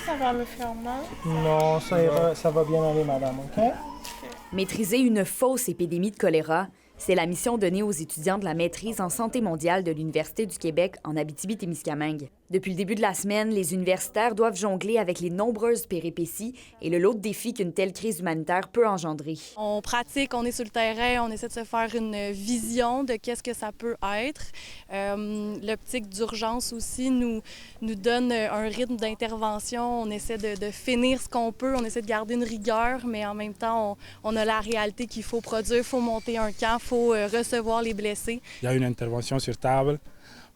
ça va me faire mal? Non, ça va bien aller, madame, OK? Maîtriser une fausse épidémie de choléra, c'est la mission donnée aux étudiants de la maîtrise en santé mondiale de l'Université du Québec en Abitibi-Témiscamingue. Depuis le début de la semaine, les universitaires doivent jongler avec les nombreuses péripéties et le lot de défis qu'une telle crise humanitaire peut engendrer. On pratique, on est sur le terrain, on essaie de se faire une vision de qu'est-ce que ça peut être. L'optique d'urgence aussi nous donne un rythme d'intervention. On essaie de finir ce qu'on peut, on essaie de garder une rigueur, mais en même temps, on a la réalité qu'il faut produire, il faut monter un camp, il faut recevoir les blessés. Il y a une intervention sur table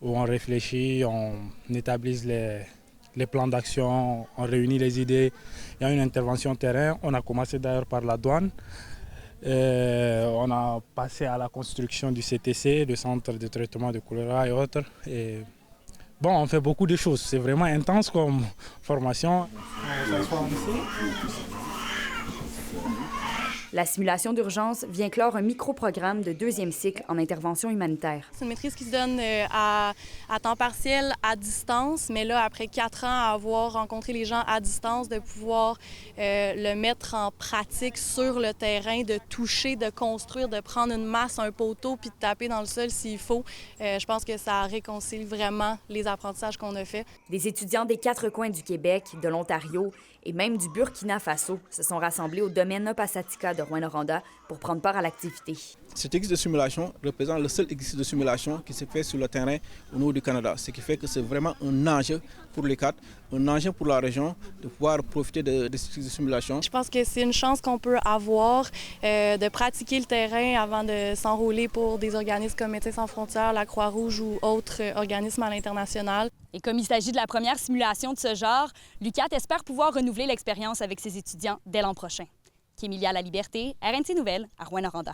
où on réfléchit, on établit les plans d'action, on réunit les idées. Il y a une intervention terrain. On a commencé d'ailleurs par la douane. On a passé à la construction du CTC, le centre de traitement de choléra et autres. Et bon, on fait beaucoup de choses. C'est vraiment intense comme formation. La simulation d'urgence vient clore un micro-programme de 2e cycle en intervention humanitaire. C'est une maîtrise qui se donne à temps partiel, à distance, mais là, après 4 ans à avoir rencontré les gens à distance, de pouvoir le mettre en pratique sur le terrain, de toucher, de construire, de prendre une masse, un poteau, puis de taper dans le sol s'il faut. Je pense que ça réconcilie vraiment les apprentissages qu'on a faits. Des étudiants des 4 coins du Québec, de l'Ontario et même du Burkina Faso se sont rassemblés au domaine Opasatika de Rouyn-Noranda pour prendre part à l'activité. Cet exercice de simulation représente le seul exercice de simulation qui se fait sur le terrain au nord du Canada. Ce qui fait que c'est vraiment un enjeu pour les quatre, un enjeu pour la région de pouvoir profiter de cet exercice de simulation. Je pense que c'est une chance qu'on peut avoir de pratiquer le terrain avant de s'enrôler pour des organismes comme Médecins sans frontières, la Croix-Rouge ou autres organismes à l'international. Et comme il s'agit de la première simulation de ce genre, l'UQAT espère pouvoir renouveler l'expérience avec ses étudiants dès l'an prochain. Kémilia La Liberté, RNC Nouvelles, à Rouyn-Noranda.